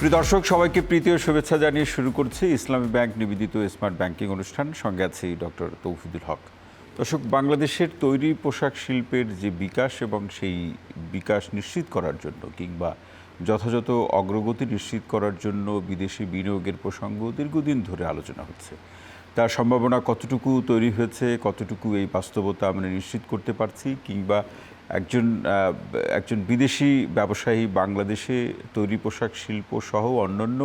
প্রিয় দর্শক, সবাইকে প্রীতি ও শুভেচ্ছা জানিয়ে শুরু করছি ইসলামী ব্যাংক নিবেদিত স্মার্ট ব্যাংকিং অনুষ্ঠান। সঙ্গে আছি ডক্টর তৌহিদুল হক। দর্শক, বাংলাদেশের তৈরি পোশাক শিল্পের যে বিকাশ এবং সেই বিকাশ নিশ্চিত করার জন্য কিংবা যথাযথ অগ্রগতি নিশ্চিত করার জন্য বিদেশি বিনিয়োগের প্রসঙ্গ দীর্ঘদিন ধরে আলোচনা হচ্ছে। তার সম্ভাবনা কতটুকু তৈরি হয়েছে, কতটুকু এই বাস্তবতা আমরা নিশ্চিত করতে পারছি, কিংবা একজন বিদেশি ব্যবসায়ী বাংলাদেশে তৈরি পোশাক শিল্প সহ অন্যান্য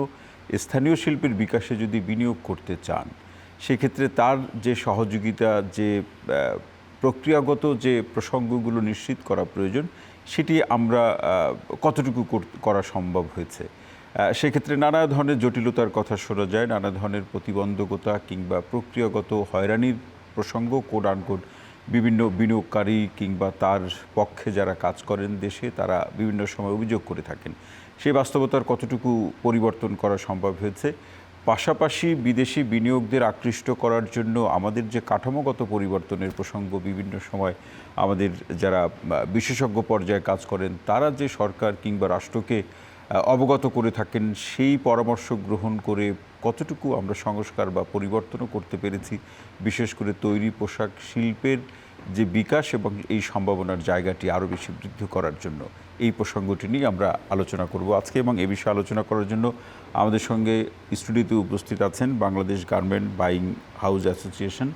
স্থানীয় শিল্পের বিকাশে যদি বিনিয়োগ করতে চান, সেক্ষেত্রে তার যে সহযোগিতা, যে প্রক্রিয়াগত যে প্রসঙ্গগুলো নিশ্চিত করা প্রয়োজন, সেটি আমরা কতটুকু করা সম্ভব হয়েছে। সেক্ষেত্রে নানা ধরনের জটিলতার কথা শোনা যায়, নানা ধরনের প্রতিবন্ধকতা কিংবা প্রক্রিয়াগত হয়রানির প্রসঙ্গ কোড আনকোড বিভিন্ন বিনিয়োগকারী কিংবা তার পক্ষে যারা কাজ করেন দেশে, তারা বিভিন্ন সময় অভিযোগ করে থাকেন। সেই বাস্তবতার কতটুকু পরিবর্তন করা সম্ভব হয়েছে, পাশাপাশি বিদেশি বিনিয়োগদের আকৃষ্ট করার জন্য আমাদের যে কাঠামোগত পরিবর্তনের প্রসঙ্গ বিভিন্ন সময় আমাদের যারা বিশেষজ্ঞ পর্যায়ে কাজ করেন তারা যে সরকার কিংবা রাষ্ট্রকে অবগত করে থাকেন, সেই পরামর্শ গ্রহণ করে কতটুকু আমরা সংস্কার বা পরিবর্তনও করতে পেরেছি, বিশেষ করে তৈরি পোশাক শিল্পের যে বিকাশ এবং এই সম্ভাবনার জায়গাটি আরও বেশি বৃদ্ধি করার জন্য, এই প্রসঙ্গটি নিয়ে আমরা আলোচনা করব আজকে। এবং এ বিষয়ে আলোচনা করার জন্য আমাদের সঙ্গে স্টুডিওতে উপস্থিত আছেন Bangladesh garment buying house association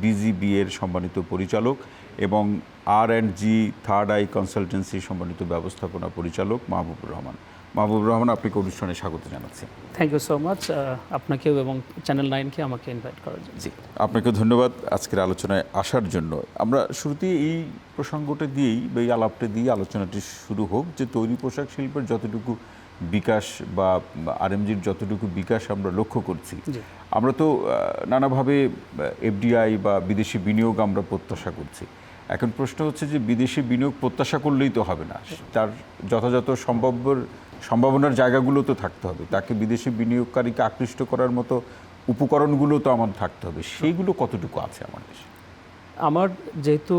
BGB এর সম্মানিত পরিচালক এবং R&G থার্ড আই কনসালটেন্সি সম্মানিত ব্যবস্থাপনা পরিচালক মাহবুবুর রহমান। মাহবুবুর রহমান, আপনাকে অনুষ্ঠানে স্বাগত জানাচ্ছি। থ্যাংক ইউ সো মাচ আপনাকেও এবং চ্যানেল 9কে আমাকে ইনভাইট করার জন্য। জি, আপনাকে ধন্যবাদ আজকের আলোচনায় আসার জন্য। আমরা শুরুতেই এই প্রসঙ্গটা দিয়েই বা এই আলাপটা দিয়ে আলোচনাটি শুরু হোক যে তৈরি পোশাক শিল্পের যতটুকু বিকাশ বা RMGর যতটুকু বিকাশ আমরা লক্ষ্য করছি, আমরা তো নানাভাবে FDI বা বিদেশি বিনিয়োগ আমরা প্রত্যাশা করছি। এখন প্রশ্ন হচ্ছে যে বিদেশি বিনিয়োগ প্রত্যাশা করলেই তো হবে না, তার যথাযথ সম্ভাবনার জায়গাগুলো তো থাকতে হবে, তাকে বিদেশি বিনিয়োগকারীকে আকৃষ্ট করার মতো উপকরণগুলো তো আমার থাকতে হবে। সেইগুলো কতটুকু আছে আমার দেশে? আমার যেহেতু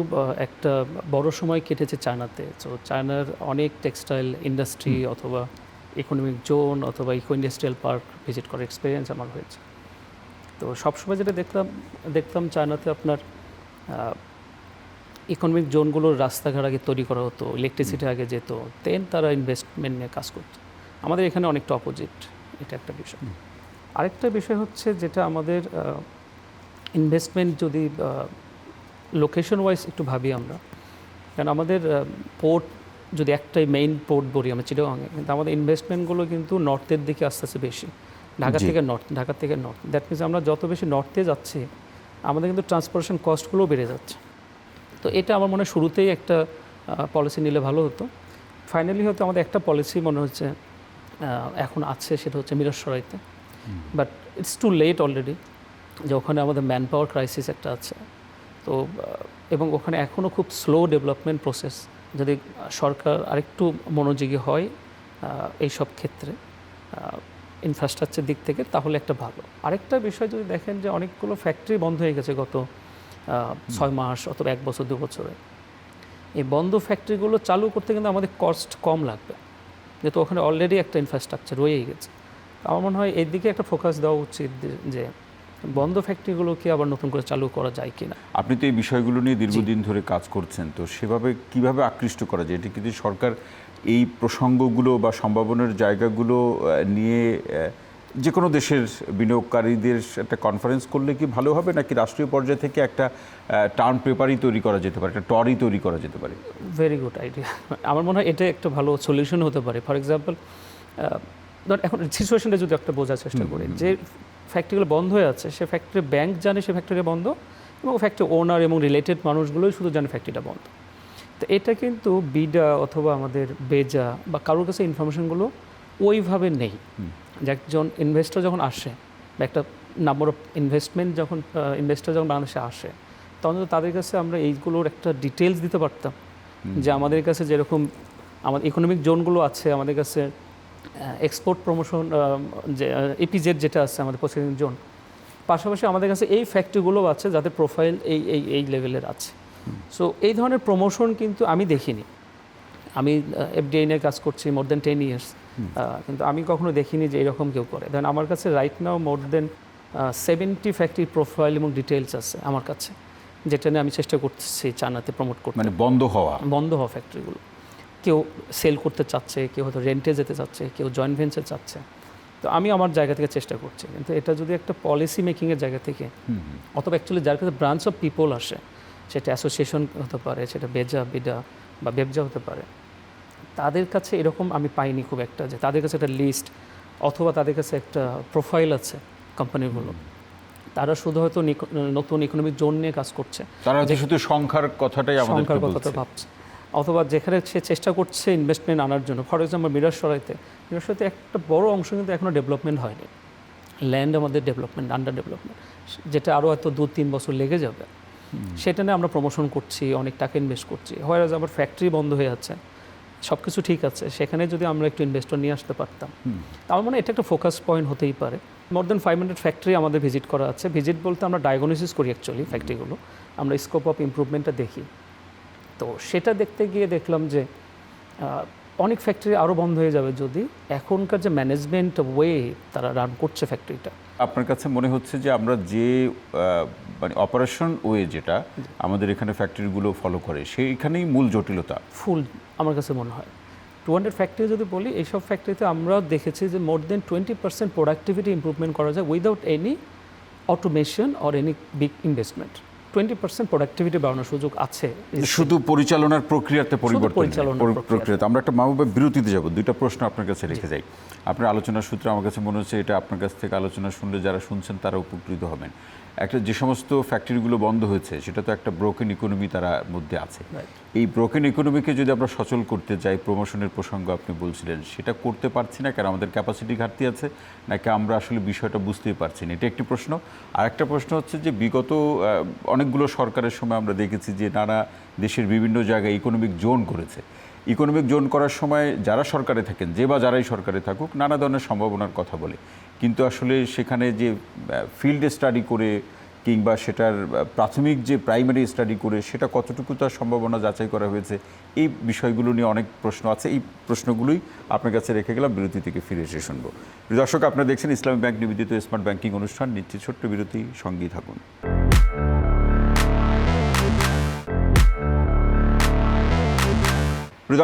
একটা বড় সময় কেটেছে চায়নাতে, তো চায়নার অনেক টেক্সটাইল ইন্ডাস্ট্রি অথবা ইকোনমিক জোন অথবা ইকো ইন্ডাস্ট্রিয়াল পার্ক ভিজিট করার এক্সপিরিয়েন্স আমার হয়েছে। তো সবসময় যেটা দেখতাম চায়নাতে আপনার ইকোনমিক জোনগুলোর রাস্তাঘাট আগে তৈরি করা হতো, ইলেকট্রিসিটি আগে যেত, দেন তারা ইনভেস্টমেন্ট নিয়ে কাজ করতো। আমাদের এখানে অনেকটা অপোজিট, এটা একটা বিষয়। আরেকটা বিষয় হচ্ছে যেটা আমাদের ইনভেস্টমেন্ট যদি লোকেশন ওয়াইজ একটু ভাবি আমরা, কারণ আমাদের পোর্ট যদি একটাই মেইন পোর্ট বলি আমরা চিটাগাংয়ে, কিন্তু আমাদের ইনভেস্টমেন্টগুলো কিন্তু নর্থের দিকে আস্তে আস্তে বেশি, ঢাকা থেকে নর্থ। দ্যাট মিনস আমরা যত বেশি নর্থে যাচ্ছি আমাদের কিন্তু ট্রান্সপোর্টেশন কস্টগুলোও বেড়ে যাচ্ছে। তো এটা আমার মনে হয় শুরুতেই একটা পলিসি নিলে ভালো হতো। ফাইনালি হয়তো আমাদের একটা পলিসি মনে হচ্ছে এখন আছে, সেটা হচ্ছে মিরসরাইতে, but it's too late already, যে ওখানে আমাদের ম্যান পাওয়ার ক্রাইসিস একটা আছে। তো এবং ওখানে এখনও খুব স্লো ডেভেলপমেন্ট প্রসেস। যদি সরকার আরেকটু মনোযোগী হয় এইসব ক্ষেত্রে ইনফ্রাস্ট্রাকচার দিক থেকে, তাহলে একটা ভালো। আরেকটা বিষয় যদি দেখেন যে অনেকগুলো ফ্যাক্টরি বন্ধ হয়ে গেছে গত 6 মাস অথবা 1 বছর 2 বছরে। এই বন্ধ ফ্যাক্টরিগুলো চালু করতে কিন্তু আমাদের কস্ট কম লাগবে, যেহেতু ওখানে অলরেডি একটা ইনফ্রাস্ট্রাকচার রয়েই গেছে। আমার মনে হয় এর দিকে একটা ফোকাস দেওয়া উচিত যে বন্ধ ফ্যাক্টরিগুলোকে আবার নতুন করে চালু করা যায় কিনা। আপনি তো এই বিষয়গুলো নিয়ে দীর্ঘদিন ধরে কাজ করছেন, তো সেভাবে কিভাবে আকৃষ্ট করা যায়? এটি কিন্তু সরকার এই প্রসঙ্গগুলো বা সম্ভাবনার জায়গাগুলো নিয়ে যে কোনো দেশের বিনিয়োগকারীদের একটা কনফারেন্স করলে কি ভালো হবে, নাকি রাষ্ট্রীয় পর্যায় থেকে একটা টার্ম পেপারই তৈরি করা যেতে পারে, একটা টরি তৈরি করা যেতে পারে? Very good idea. আমার মনে হয় এটা একটা ভালো সলিউশন হতে পারে। ফর এক্সাম্পল, ধর এখন সিচুয়েশনটা যদি একটা বোঝার চেষ্টা করি, যে ফ্যাক্টরিগুলো বন্ধ হয়ে আছে, সে ফ্যাক্টরি ব্যাংক জানে সে ফ্যাক্টরি বন্ধ, এবং ফ্যাক্টরি ওনার এবং রিলেটেড মানুষগুলোই শুধু জানে ফ্যাক্টরিটা বন্ধ। তো এটা কিন্তু বিডা অথবা আমাদের বেজা বা কারোর কাছে ইনফরমেশনগুলো ওইভাবে নেই। যে একজন ইনভেস্টর যখন আসে বা একটা নাম্বার অফ ইনভেস্টর যখন বাংলাদেশে আসে, তখন তো তাদের কাছে আমরা এইগুলোর একটা ডিটেলস দিতে পারতাম, যে আমাদের কাছে যেরকম আমাদের ইকোনমিক জোনগুলো আছে, আমাদের কাছে এক্সপোর্ট প্রমোশন যে EPZ যেটা আছে আমাদের প্রসেসিং জোন, পাশাপাশি আমাদের কাছে এই ফ্যাক্টরিগুলোও আছে যাদের প্রোফাইল এই লেভেলের আছে। সো এই ধরনের প্রমোশন কিন্তু আমি দেখিনি। আমি এফডিআই নিয়ে কাজ করছি মোর দেন 10 ইয়ার্স, কিন্তু আমি কখনো দেখিনি যে এরকম কেউ করে। দেন আমার কাছে রাইট নাও মোর দেন 70 ফ্যাক্টরি প্রোফাইল এবং ডিটেলস আছে আমার কাছে, যেটা নিয়ে আমি চেষ্টা করতেছি চায়নাতে প্রমোট করতে। মানে বন্ধ হওয়া ফ্যাক্টরিগুলো কেউ সেল করতে চাচ্ছে, কেউ হয়তো রেন্টে যেতে চাচ্ছে, কেউ জয়েন্ট ভেঞ্চার চাচ্ছে। তো আমি আমার জায়গা থেকে চেষ্টা করছি, কিন্তু এটা যদি একটা পলিসি মেকিংয়ের জায়গা থেকে অথবা অ্যাকচুয়ালি যার কাছে ব্রাঞ্চ অফ পিপল আসে, সেটা অ্যাসোসিয়েশন হতে পারে, সেটা বেজা বিডা বা বেবজা হতে পারে, তাদের কাছে এরকম আমি পাইনি খুব একটা যে তাদের কাছে একটা লিস্ট অথবা তাদের কাছে একটা প্রোফাইল আছে কোম্পানিগুলো। তারা শুধু হয়তো নতুন ইকোনমিক জোন নিয়ে কাজ করছে, তারা শুধু সংখ্যার কথাটাই সংখ্যার কথাটা ভাবছে, অথবা যেখানে সে চেষ্টা করছে ইনভেস্টমেন্ট আনার জন্য। ফর এক্সাম্পল মিরাসরাইতে একটা বড় অংশ কিন্তু এখনও ডেভেলপমেন্ট হয়নি, ল্যান্ড আমাদের ডেভেলপমেন্ট আন্ডার ডেভেলপমেন্ট, যেটা আরও হয়তো 2-3 বছর লেগে যাবে। সেটা নিয়ে আমরা প্রমোশন করছি, অনেক টাকা ইনভেস্ট করছি। হয় আমার ফ্যাক্টরি বন্ধ হয়ে যাচ্ছে, সব কিছু ঠিক আছে, সেখানে যদি আমরা একটু ইনভেস্টর নিয়ে আসতে পারতাম, আমার মনে হয় এটা একটা ফোকাস পয়েন্ট হতেই পারে। মোর দেন 500 ফ্যাক্টরি আমাদের ভিজিট করা আছে। ভিজিট বলতে আমরা ডায়াগনোসিস করি অ্যাকচুয়ালি ফ্যাক্টরিগুলো, আমরা স্কোপ অফ ইমপ্রুভমেন্টটা দেখি। তো সেটা দেখতে গিয়ে দেখলাম যে অনেক ফ্যাক্টরি আরও বন্ধ হয়ে যাবে যদি এখনকার যে ম্যানেজমেন্ট ওয়ে তারা রান করছে ফ্যাক্টরিটা। আপনার কাছে মনে হচ্ছে যে আমরা যে মানে অপারেশন ওয়ে যেটা আমাদের এখানে ফ্যাক্টরিগুলো ফলো করে সেইখানেই মূল জটিলতা ফুল আমার কাছে মনে হয়। 200 ফ্যাক্টরি যদি বলি, এইসব ফ্যাক্টরিতে আমরা দেখেছি যে মোর দেন 20% প্রোডাক্টিভিটি ইমপ্রুভমেন্ট করা যায় without any automation or any big investment. 20% productivity বাড়ানোর সুযোগ আছে শুধু পরিচালনার প্রক্রিয়াতে পরিবর্তন, পরিচালনার প্রক্রিয়াতে। আমরা একটা মাহবুবা বিরতিতে যাব, দুইটা প্রশ্ন আপনার কাছে রেখে যাই। আপনার আলোচনার সূত্রে আমার কাছে মনে হচ্ছে এটা আপনার কাছ থেকে আলোচনা শুনলে যারা শুনছেন তারা উপকৃত হবেন। একটা যে সমস্ত ফ্যাক্টরিগুলো বন্ধ হয়েছে সেটা তো একটা ব্রোকেন ইকোনমি তারা মধ্যে আছে। এই ব্রোকেন ইকোনমিকে যদি আমরা সচল করতে যাই, প্রমোশনের প্রসঙ্গ আপনি বলছিলেন, সেটা করতে পারছি না কারণ আমাদের ক্যাপাসিটি ঘাটতি আছে, নাকি আমরা আসলে বিষয়টা বুঝতেই পারছি না, এটা একটি প্রশ্ন। আর একটা প্রশ্ন হচ্ছে যে বিগত অনেকগুলো সরকারের সময় আমরা দেখেছি যে নানা দেশের বিভিন্ন জায়গায় ইকোনমিক জোন করেছে। ইকোনমিক জোন করার সময় যারা সরকারে থাকেন, যে বা যারাই সরকারে থাকুক, নানা ধরনের সম্ভাবনার কথা বলে, কিন্তু আসলে সেখানে যে ফিল্ড স্টাডি করে কিংবা সেটার প্রাথমিক যে প্রাইমারি স্টাডি করে সেটা কতটুকু তার সম্ভাবনা যাচাই করা হয়েছে, এই বিষয়গুলো নিয়ে অনেক প্রশ্ন আছে। এই প্রশ্নগুলোই আপনার কাছে রেখে গেলাম, বিরতি থেকে ফিরে এসে শুনবো। দর্শক, আপনারা দেখছেন ইসলামী ব্যাংক নিবেদিত স্মার্ট ব্যাংকিং অনুষ্ঠান। নিচ্ছি ছোট্ট বিরতি, সঙ্গেই থাকুন।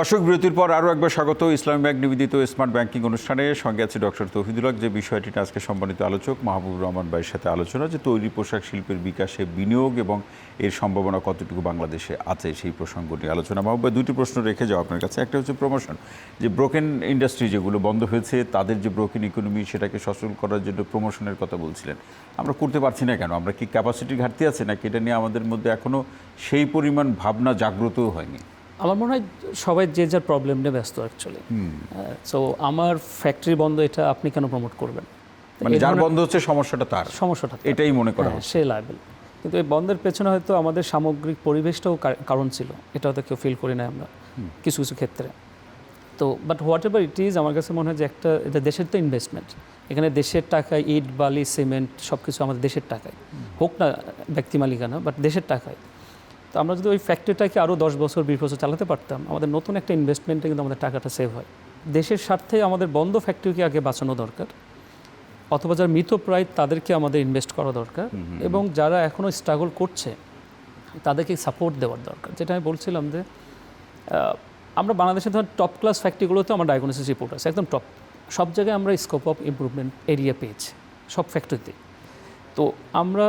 দর্শক, বিরতির পর আরও একবার স্বাগত ইসলামী ব্যাংক নিবেদিত স্মার্ট ব্যাংকিং অনুষ্ঠানে। সঙ্গে আছে ডক্টর তৌহিদুল হক। যে বিষয়টিতে আজকে সম্মানিত আলোচক মাহবুবুর রহমান ভাইয়ের সাথে আলোচনা, যে তৈরি পোশাক শিল্পের বিকাশে বিনিয়োগ এবং এর সম্ভাবনা কতটুকু বাংলাদেশে আছে, সেই প্রসঙ্গ নিয়ে আলোচনা। মাহবুব ভাই, দুটি প্রশ্ন রেখে যাও আপনার কাছে। একটা হচ্ছে প্রমোশন, যে ব্রোকেন ইন্ডাস্ট্রি যেগুলো বন্ধ হয়েছে তাদের যে ব্রোকেন ইকোনমি সেটাকে সচল করার জন্য প্রমোশনের কথা বলছিলেন, আমরা করতে পারছি না কেন? আমরা কি ক্যাপাসিটি ঘাটতি আছে, নাকি এটা নিয়ে আমাদের মধ্যে এখনও সেই পরিমাণ ভাবনা জাগ্রতও হয়নি? আমার মনে হয় সবাই যে যার প্রবলেম নিয়ে ব্যস্ত অ্যাকচুয়ালি। সো আমার ফ্যাক্টরি বন্ধ, এটা আপনি কেন প্রমোট করবেন? মানে যার বন্ধ হচ্ছে সমস্যাটা এটাই মনে করা হচ্ছে, সে লাইবেল। কিন্তু এই বন্ধের পেছনে হয়তো আমাদের সামগ্রিক পরিবেশটাও কারণ ছিল, এটা হয়তো কেউ ফিল করি না আমরা কিছু কিছু ক্ষেত্রে। তো but what ever it is, আমার কাছে মনে হয় যে এটা দেশের তো ইনভেস্টমেন্ট, এখানে দেশের টাকায় ইট বালি সিমেন্ট সব কিছু আমাদের দেশের টাকায় হোক না ব্যক্তি মালিকানা, বাট দেশের টাকায়। তো আমরা যদি ওই ফ্যাক্টরিটাকে আরও 10 বছর 20 বছর চালাতে পারতাম, আমাদের নতুন একটা ইনভেস্টমেন্টে কিন্তু আমাদের টাকাটা সেভ হয়। দেশের স্বার্থে আমাদের বন্ধ ফ্যাক্টরিকে আগে বাঁচানো দরকার, অথবা যারা মৃতপ্রায় তাদেরকে আমাদের ইনভেস্ট করা দরকার, এবং যারা এখনও স্ট্রাগল করছে তাদেরকে সাপোর্ট দেওয়ার দরকার। যেটা আমি বলছিলাম যে আমরা বাংলাদেশের ধর টপ ক্লাস ফ্যাক্টরিগুলোতে আমার ডায়াগনোসিস রিপোর্ট আছে একদম টপ, সব জায়গায় আমরা স্কোপ অফ ইমপ্রুভমেন্ট এরিয়া পেয়েছি সব ফ্যাক্টরিতে। তো আমরা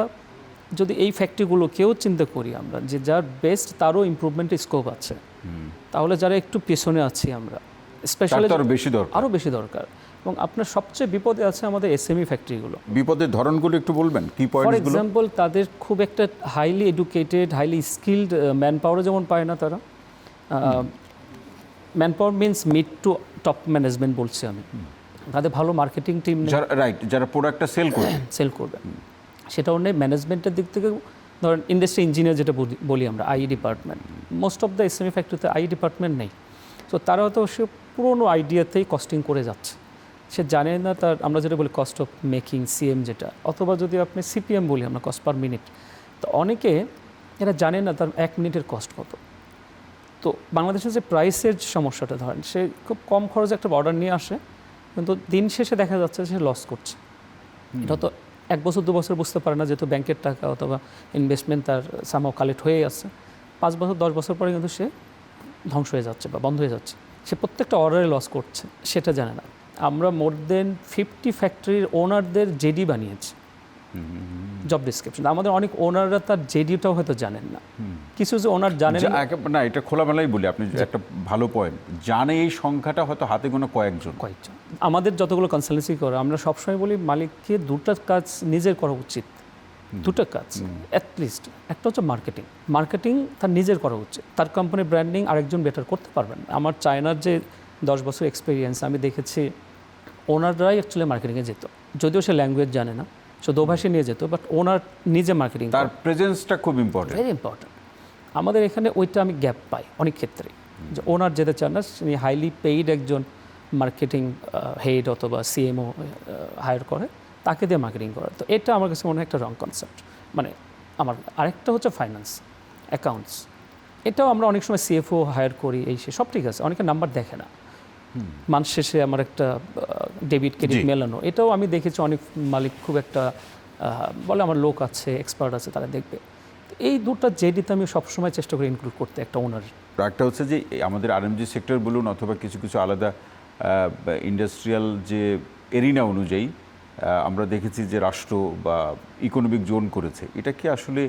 যদি এই ফ্যাক্টরিগুলোকেও চিন্তা করি আমরা, যে যার বেস্ট তারও ইমপ্রুভমেন্টের স্কোপ আছে, তাহলে যারা একটু পেছনে আছি আমরা স্পেশালি আরও বেশি দরকার। এবং আপনার সবচেয়ে বিপদে আছে আমাদের এসএমই ফ্যাক্টরিগুলো। বিপদের ধরনগুলো একটু বলবেন, কি পয়েন্টসগুলো? ফর এক্সাম্পল, তাদের খুব একটা highly educated highly skilled man পাওয়ারও যেমন পায় না তারা। Man power means mid to top management বলছি আমি। তাদের ভালো মার্কেটিং টিম নেই, রাইট, যারা প্রোডাক্টটা সেল করবে সেটাও নেই। ম্যানেজমেন্টের দিক থেকে ধরেন ইন্ডাস্ট্রি ইঞ্জিনিয়ার যেটা বলি আমরা, I department, most of the SME ফ্যাক্টরিতে আই ডিপার্টমেন্ট নেই। তো তারা হয়তো সে পুরোনো আইডিয়াতেই কস্টিং করে যাচ্ছে, সে জানে না তার আমরা যেটা বলি কস্ট অফ মেকিং সিএম যেটা, অথবা যদি আপনি সিপিএম বলি আমরা কস্ট পার মিনিট, তো অনেকে এরা জানে না তার 1 মিনিটের কস্ট কত। তো বাংলাদেশে যে প্রাইসের সমস্যাটা ধরেন, সে খুব কম খরচে একটা অর্ডার নিয়ে আসে, কিন্তু দিন শেষে দেখা যাচ্ছে সে লস করছে। এটা তো 1 বছর 2 বছর বুঝতে পারে না, যেহেতু ব্যাংকের টাকা অথবা ইনভেস্টমেন্ট তার সামহাও কালেক্ট হয়েই আছে। 5 বছর 10 বছর পরে কিন্তু সে ধ্বংস হয়ে যাচ্ছে বা বন্ধ হয়ে যাচ্ছে। সে প্রত্যেকটা অর্ডারে লস করছে, সেটা জানে না। আমরা মোর দেন 50 ফ্যাক্টরির ওনারদের জেডি বানিয়েছি, জব ডিসক্রিপশন। আমাদের অনেক ওনাররা তার জেডিটাও হয়তো জানেন না। কিছু যে ওনার জানেন না, এটা খোলামেলাই বলি, আপনি একটা ভালো পয়েন্ট জানে, এই সংখ্যাটা হয়তো হাতে গোনা কয়েকজন। আমাদের যতগুলো কনসালটেন্সি করে, আমরা সবসময় বলি মালিককে 2টা কাজ নিজের করা উচিত। 2টা কাজ অ্যাটলিস্ট। একটা হচ্ছে মার্কেটিং তার নিজের করা উচিত। তার কোম্পানির ব্র্যান্ডিং আরেকজন বেটার করতে পারবেন। আমার চায়নার যে 10 বছর এক্সপিরিয়েন্স, আমি দেখেছি ওনাররাই অ্যাকচুয়ালি মার্কেটিংয়ে যেত, যদিও সে ল্যাঙ্গুয়েজ জানে না, সে দোভাষী নিয়ে যেত, বাট ওনার নিজে মার্কেটিং, তার প্রেজেন্সটা খুব ইম্পর্টেন্ট, ভেরি ইম্পর্টেন্ট। আমাদের এখানে ওইটা আমি গ্যাপ পাই অনেক ক্ষেত্রে, যে ওনার যেতে চান না, তিনি হাইলি পেইড একজন মার্কেটিং হেড অথবা সিএমও হায়ার করে, তাকে দিয়ে মার্কেটিং করে। তো এটা আমার কাছে মনে হয় একটা রং কনসেপ্ট। মানে আমার আরেকটা হচ্ছে ফাইন্যান্স, অ্যাকাউন্টস, এটাও আমরা অনেক সময় সিএফও হায়ার করি, এই সে সব ঠিক আছে, অনেকে নাম্বার দেখে না, মাস শেষে আমার একটা ডেবিট ক্রেডিট মেলানো, এটাও আমি দেখেছি অনেক মালিক খুব একটা বলে আমার লোক আছে, এক্সপার্ট আছে, তারা দেখবে। এই 2টা জেডিতে আমি সবসময় চেষ্টা করি ইনক্লুড করতে একটা ওনার। একটা হচ্ছে যে আমাদের আরএমজি সেক্টর বলুন অথবা কিছু কিছু আলাদা ইন্ডাস্ট্রিয়াল যে এরিনা অনুযায়ী আমরা দেখেছি যে রাষ্ট্র বা ইকোনমিক জোন করেছে, এটা কি আসলে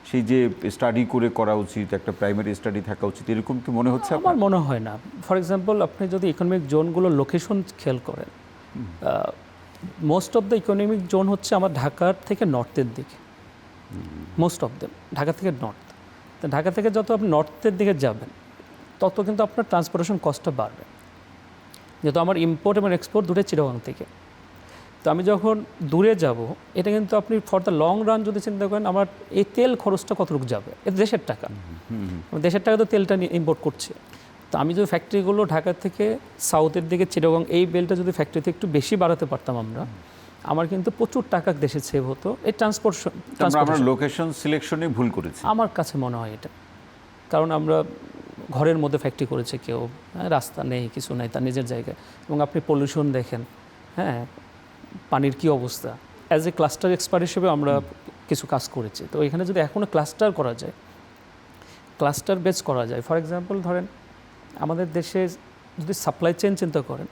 সেই যে স্টাডি করে করা উচিত, একটা প্রাইমারি স্টাডি থাকা উচিত, এরকম কি মনে হচ্ছে? আমার মনে হয় না। ফর এক্সাম্পল, আপনি যদি ইকোনমিক জোনগুলো লোকেশন খেয়াল করেন, most of the economic zone হচ্ছে আমার ঢাকার থেকে নর্থের দিকে, মোস্ট অফ দেম ঢাকা থেকে নর্থ। তো ঢাকা থেকে যত আপনি নর্থের দিকে যাবেন, তত কিন্তু আপনার ট্রান্সপোর্টেশন কস্টটা বাড়বে, যেহেতু আমার ইম্পোর্ট এবং এক্সপোর্ট দুটোই চিটাগাং থেকে। তো আমি যখন দূরে যাব, এটা কিন্তু আপনি ফর দ্য লং রান যদি চিন্তা করেন, আমার এই তেল খরচটা কতটুকু যাবে, এটা দেশের টাকা, দেশের টাকা তো তেলটা ইম্পোর্ট করছে। তো আমি যদি ফ্যাক্টরিগুলো ঢাকা থেকে সাউথের দিকে চিটাগাং, এই বেলটা যদি ফ্যাক্টরিতে একটু বেশি বাড়াতে পারতাম আমরা, আমার কিন্তু প্রচুর টাকা দেশে সেভ হতো। এই আমরা লোকেশন সিলেকশনে ভুল করেছি আমার কাছে মনে হয় এটা, কারণ আমরা ঘরের মধ্যে ফ্যাক্টরি করেছে কেউ, রাস্তা নেই, কিছু নেই, তার নিজের জায়গায়। এবং আপনি পলিউশন দেখেন, হ্যাঁ, পানির কি অবস্থা। অ্যাজ এ ক্লাস্টার এক্সপার্ট হিসেবে আমরা কিছু কাজ করেছি। তো এখানে যদি এখনও ক্লাস্টার করা যায়, ক্লাস্টার বেস করা যায়, ফর এক্সাম্পল ধরেন আমাদের দেশে যদি সাপ্লাই চেইন চিন্তা করেন,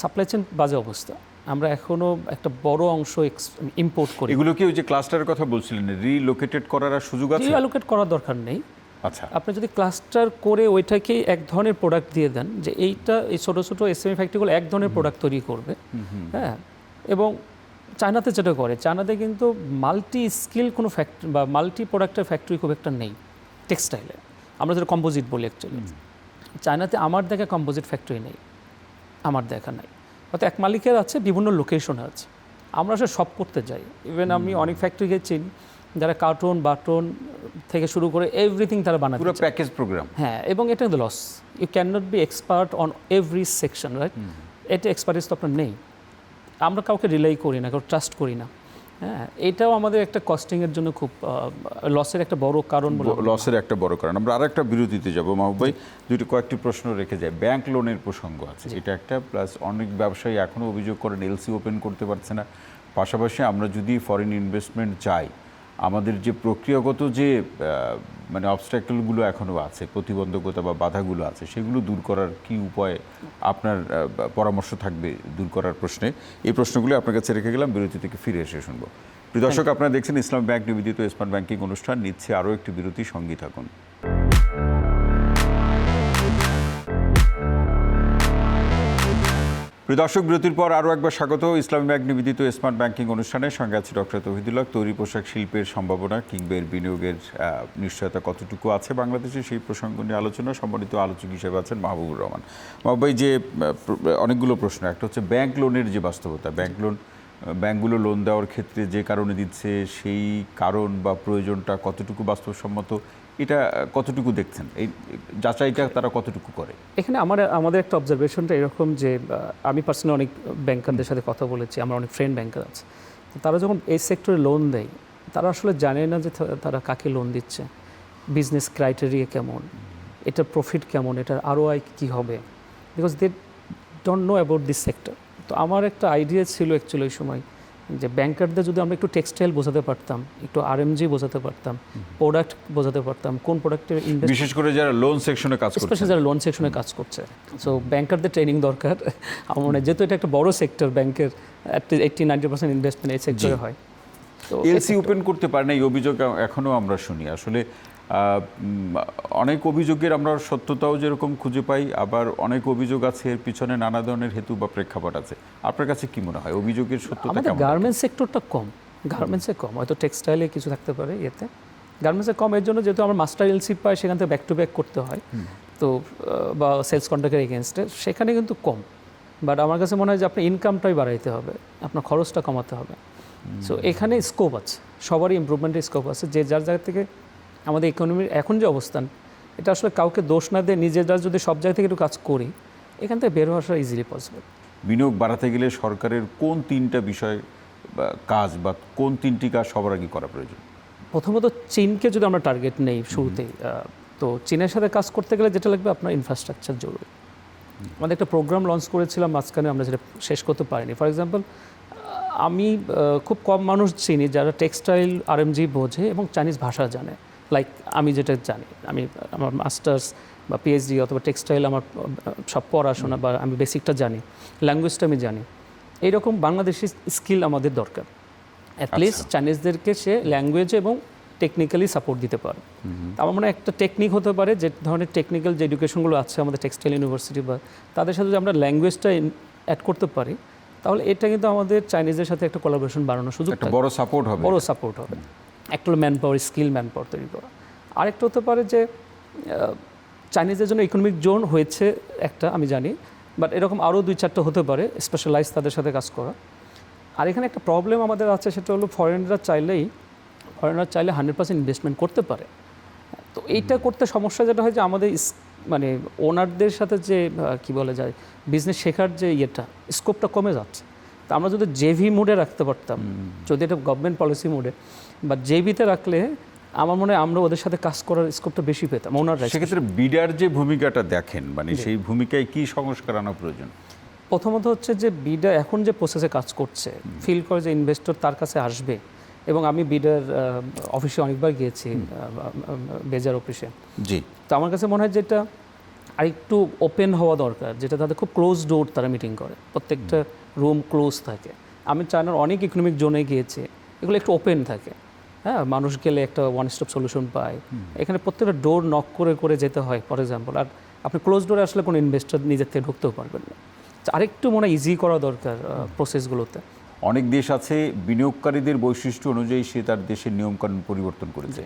সাপ্লাই চেইন বাজে অবস্থা, আমরা এখনও একটা বড় অংশ ইম্পোর্ট করি। এগুলো কি ওই যে ক্লাস্টারের কথা বলছিলেন, রিলোকেটেড করার সুযোগ আছে? রিঅ্যালোকেট করার দরকার নেই। আচ্ছা, আপনি যদি ক্লাস্টার করে ওইটাকে এক ধরনের প্রোডাক্ট দিয়ে দেন, যে এইটা এই ছোটো ছোটো এসএমই ফ্যাক্টরিগুলো এক ধরনের প্রোডাক্ট তৈরি করবে, হ্যাঁ। এবং চায়নাতে যেটা করে, চায়নাতে কিন্তু মাল্টি স্কিল কোনো ফ্যাক্টরি বা মাল্টি প্রোডাক্টের ফ্যাক্টরি খুব একটা নেই টেক্সটাইলে, আমরা যেটা কম্পোজিট বলি অ্যাকচুয়ালি। চায়নাতে আমার দেখা কম্পোজিট ফ্যাক্টরি নেই, আমার দেখা নাই, হয়তো এক মালিকের আছে, বিভিন্ন লোকেশনে আছে। আমরা আসলে সব করতে যাই। ইভেন আমি অনেক ফ্যাক্টরিকে চিনি যারা কার্টুন বাটন থেকে শুরু করে এভরিথিং তারা বানায়, পুরো প্যাকেজ প্রোগ্রাম। হ্যাঁ, এবং এটা কিন্তু loss. You can not be expert on every section, right? এটা এক্সপার্টিস তো আপনার নেই। আমরা কাউকে রিলাই করি না, কাউকে ট্রাস্ট করি না, হ্যাঁ। এটাও আমাদের একটা কস্টিংয়ের জন্য খুব লসের একটা বড় কারণ, লসের একটা বড় কারণ। আমরা আরেকটা বিরতিতে যাব মাহবুব ভাই, কয়েকটি প্রশ্ন রেখে যায়। ব্যাংক লোনের প্রসঙ্গ আছে, এটা একটা, প্লাস অনেক ব্যবসায়ী এখনও অভিযোগ করেন এলসি ওপেন করতে পারছে না। পাশাপাশি আমরা যদি ফরেন ইনভেস্টমেন্ট চাই, আমাদের যে প্রক্রিয়াগত যে মানে অবস্ট্যাকলগুলো এখনও আছে, প্রতিবন্ধকতা বা বাধাগুলো আছে, সেগুলো দূর করার কি উপায় আপনার পরামর্শ থাকবে দূর করার প্রশ্নে? এই প্রশ্নগুলো আপনার কাছে রেখে গেলাম, বিরতি থেকে ফিরে এসে শুনবো। প্রিয় দর্শক, আপনারা দেখছেন ইসলামী ব্যাংক নিবেদিত স্মার্ট ব্যাংকিং অনুষ্ঠান, নিচ্ছে আরও একটি বিরতি, সঙ্গী থাকুন। প্রিয় দর্শক, বিরতির পর আরও একবার স্বাগত ইসলামী ব্যাংক নিবেদিত স্মার্ট ব্যাংকিং অনুষ্ঠানের সঙ্গে আছে ডক্টর তৌহিদুল হক। তৈরি পোশাক শিল্পের সম্ভাবনা কিংবা এর বিনিয়োগের নিশ্চয়তা কতটুকু আছে বাংলাদেশে, সেই প্রসঙ্গ নিয়ে আলোচনা। সম্মানিত আলোচক হিসেবে আছেন মাহবুবুর রহমান। মাহবুব ভাই, যে অনেকগুলো প্রশ্ন, একটা হচ্ছে ব্যাংক লোনের যে বাস্তবতা, ব্যাংকগুলো লোন দেওয়ার ক্ষেত্রে যে কারণে দিচ্ছে, সেই কারণ বা প্রয়োজনটা কতটুকু বাস্তবসম্মত, এটা কতটুকু দেখছেন, এই যাচাইটা তারা কতটুকু করে? এখানে আমাদের একটা অবজারভেশনটা এরকম যে, আমি পার্সোনালি অনেক ব্যাংকারদের সাথে কথা বলেছি, আমার অনেক ফ্রেন্ড ব্যাংকার আছে, তারা যখন এই সেক্টরে লোন দেয়, তারা আসলে জানে না যে তারা কাকে লোন দিচ্ছে, বিজনেস ক্রাইটেরিয়া কেমন, এটার প্রফিট কেমন, এটার ROI কী হবে, because they don't know about this sector. তো আমার একটা আইডিয়া ছিল অ্যাকচুয়ালি ওই সময় যে ব্যাংকারদের যদি আমরা একটু টেক্সটাইল বোঝাতে পারতাম, একটু RMG বোঝাতে পারতাম, প্রোডাক্ট বোঝাতে পারতাম, কোন প্রোডাক্টের ইনভেস্ট, বিশেষ করে যারা লোন সেকশনে কাজ করছে, স্পেশালি যারা লোন সেকশনে কাজ করছে। সো ব্যাংকারদের ট্রেনিং দরকার। আমার মনে হয় যেহেতু এটা একটা বড় সেক্টর, ব্যাংকের 80-90% ইনভেস্টমেন্ট এই সেক্টরে হয়। তো এলসি ওপেন করতে পারে না, এই অভিযোগ এখনও আমরা শুনি। আসলে অনেক অভিযোগের আমরা সত্যতাও যেরকম খুঁজে পাই, আবার অনেক অভিযোগ আছে এর পিছনে নানা ধরনের হেতু বা প্রেক্ষাপট আছে। আপনার কাছে কি মনে হয় অভিযোগের সত্যতা আমাদের কেমন? গার্মেন্টস সেক্টরটা কম, গার্মেন্টসে কম, হয়তো টেক্সটাইলে কিছু থাকতে পারে, ইয়েতে গার্মেন্টসে কম। এর জন্য যেহেতু আমার মাস্টার এলসি পাই, সেখান থেকে ব্যাক টু ব্যাক করতে হয়, তো বা সেলস কন্ট্রাক্টের এগেনস্টে, সেখানে কিন্তু কম। বাট আমার কাছে মনে হয় যে আপনার ইনকামটাই বাড়াইতে হবে, আপনার খরচটা কমাতে হবে। সো এখানে স্কোপ আছে, সবারই ইমপ্রুভমেন্টের স্কোপ আছে। যে যার জায়গা থেকে আমাদের ইকোনমির এখন যে অবস্থান, এটা আসলে কাউকে দোষ না দিয়ে নিজেরা যদি সব জায়গা থেকে একটু কাজ করি, এখান থেকে বের হওয়া ইজিলি পসিবল। বিনিয়োগ বাড়াতে গেলে সরকারের কোন 3টা বিষয় বা কাজ, বা কোন 3টি কাজ সবার আগে করা প্রয়োজন? প্রথমত চীনকে যদি আমরা টার্গেট নেই শুরুতেই, তো চীনের সাথে কাজ করতে গেলে যেটা লাগবে আপনার ইনফ্রাস্ট্রাকচার জরুরি। আমাদের একটা প্রোগ্রাম লঞ্চ করেছিলাম মাঝখানে, আমরা যেটা শেষ করতে পারিনি। ফর এক্সাম্পল, আমি খুব কম মানুষ চিনি যারা টেক্সটাইল RMG বোঝে এবং চাইনিজ ভাষা জানে। লাইক আমি যেটা জানি, আমি আমার মাস্টার্স বা PhD অথবা টেক্সটাইল আমার সব পড়াশোনা, বা আমি বেসিকটা জানি, ল্যাঙ্গুয়েজটা আমি জানি। এইরকম বাংলাদেশি স্কিল আমাদের দরকার। অ্যাটলিস্ট চাইনিজদেরকে সে ল্যাঙ্গুয়েজ এবং টেকনিক্যালি সাপোর্ট দিতে পারে। আমার মনে হয় একটা টেকনিক হতে পারে, যে ধরনের টেকনিক্যাল যে এডুকেশনগুলো আছে আমাদের টেক্সটাইল ইউনিভার্সিটি, বা তাদের সাথে যদি আমরা ল্যাঙ্গুয়েজটা অ্যাড করতে পারি, তাহলে এটা কিন্তু আমাদের চাইনিজদের সাথে একটা কোলাবোরেশন বাড়ানোর সুযোগ, একটা বড় সাপোর্ট হবে, বড় সাপোর্ট হবে। একটা man power, skill man power তৈরি করা। আরেকটা হতে পারে যে চাইনিজদের জন্য ইকোনমিক জোন হয়েছে একটা, আমি জানি, বাট এরকম আরও 2-4টা হতে পারে, স্পেশালাইজ তাদের সাথে কাজ করা। আর এখানে একটা প্রবলেম আমাদের আছে, সেটা হলো ফরেনাররা চাইলে 100% ইনভেস্টমেন্ট করতে পারে। তো এইটা করতে সমস্যা যেটা হয় যে আমাদের মানে ওনারদের সাথে যে কি বলা যায়, বিজনেস শেখার যে ইয়েটা, স্কোপটা কমে যাচ্ছে। তা আমরা যদি JV মোডে রাখতে পারতাম, যদি এটা গভর্নমেন্ট পলিসি মোডে বা JV-তে রাখলে, আমার মনে হয় আমরা ওদের সাথে কাজ করার স্কোপটা বেশি পেতাম ওনাররা। সেক্ষেত্রে বিডার যে ভূমিকাটা দেখেন, মানে সেই ভূমিকায় কি সংস্কার আনা প্রয়োজন? প্রথমত হচ্ছে যে বিডার এখন যে প্রসেসে কাজ করছে, ফিল করে যে ইনভেস্টর তার কাছে আসবে, এবং আমি বিডার অফিসে অনেকবার গিয়েছি, বেজার অফিসে। জি। তো আমার কাছে মনে হয় যেটা আরেকটু ওপেন হওয়া দরকার, যেটা তাদের খুব ক্লোজ ডোর তারা মিটিং করে, প্রত্যেকটা রুম ক্লোজ থাকে। আমি চায়নার অনেক ইকোনমিক জোনে গিয়েছি, এগুলো একটু ওপেন থাকে, হ্যাঁ, মানুষ গেলে একটা ওয়ান স্টপ সলিউশন পায়। এখানে প্রত্যেকটা ডোর নক করে করে যেতে হয় ফর এক্সাম্পল। আর আপনি ক্লোজ ডোরে আসলে কোনো ইনভেস্টর নিজের থেকে ঢুকতেও পারবেন না। আরেকটু মনে হয় ইজি করা দরকার প্রসেসগুলোতে। অনেক দেশ আছে বিনিয়োগকারীদের বৈশিষ্ট্য অনুযায়ী সে তার দেশের নিয়মকানুন পরিবর্তন করেছে,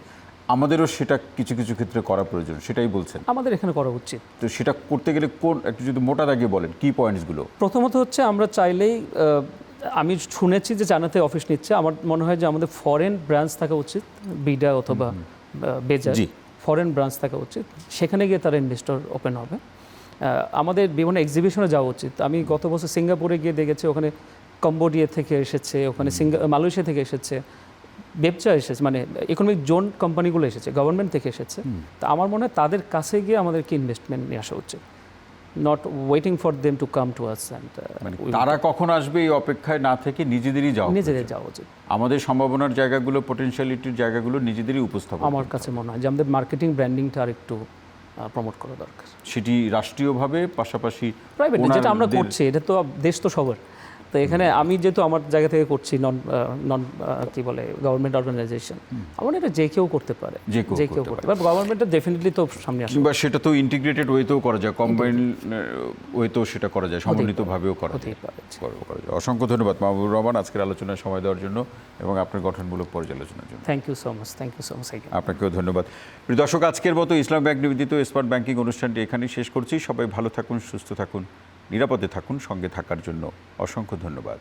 আমাদেরও সেটা কিছু কিছু ক্ষেত্রে করা প্রয়োজন, সেটাই বলছেন? আমাদের এখানে করা উচিত। তো সেটা করতে গেলে কোন একটু যদি মোটা দাগে বলেন, কি পয়েন্টসগুলো? প্রথমত হচ্ছে আমরা চাইলেই, আমি শুনেছি যে চায়নাতে অফিস নিচ্ছে, আমার মনে হয় যে আমাদের ফরেন ব্রাঞ্চ থাকা উচিত, বিডা অথবা বেজার, ফরেন ব্রাঞ্চ থাকা উচিত। সেখানে গিয়ে তারা ইনভেস্টর ওপেন হবে। আমাদের বিভিন্ন এক্সিবিশনে যাওয়া উচিত। আমি গত বছর সিঙ্গাপুরে গিয়ে দেখেছি, ওখানে কম্বোডিয়া থেকে এসেছে, ওখানে মালয়েশিয়া থেকে এসেছে, ব্যবসা এসেছে, মানে ইকোনমিক জোন কোম্পানিগুলো এসেছে, গভর্নমেন্ট থেকে এসেছে। তো আমার মনে হয় তাদের কাছে গিয়ে আমাদেরকে ইনভেস্টমেন্ট নিয়ে আসা উচিত, not waiting for them to come to us. তারা কখন আসবে এই অপেক্ষায় না থেকে নিজেদের যাওয়া উচিত। আমাদের সম্ভাবনার জায়গাগুলো, পটেনশিয়ালিটির জায়গাগুলো নিজেদেরই উপস্থাপন। আমার কাছে মনে হয় যে আমাদের মার্কেটিং ব্র্যান্ডিংটা আর একটু প্রমোট করা দরকার, সেটি রাষ্ট্রীয়ভাবে, পাশাপাশি প্রাইভেট, যেটা আমরা করছি, এটা তো দেশ তো সবার। তো এখানে আমি যেহেতু আমার জায়গা থেকে করছি, নন কি বলে গভর্নমেন্ট অর্গানাইজেশন, আমার এটা যে কেউ করতে পারে, যে কেউ করতে পারে। গভর্নমেন্টটা ডেফিনেটলি তো সামনে আসবে, বা সেটা তো ইন্টিগ্রেটেড ওয়েতেও করা যায়, কম্বাইন্ড ওয়েতেও সেটা করা যায়, সমন্বিতভাবেও করা যায়। অসংখ্য ধন্যবাদ মাহবুবুর রহমান আজকের আলোচনায় সময় দেওয়ার জন্য এবং আপনার গঠনমূলক পর্যালোচনার জন্য। Thank you so much. আপনাকেও ধন্যবাদ। প্রিয় দর্শক, আজকের মতো ইসলাম ব্যাংক নিবেদিত স্মার্ট ব্যাংকিং অনুষ্ঠানটি এখানেই শেষ করছি। সবাই ভালো থাকুন, সুস্থ থাকুন, নিরাপদে থাকুন। সঙ্গে থাকার জন্য অসংখ্য ধন্যবাদ।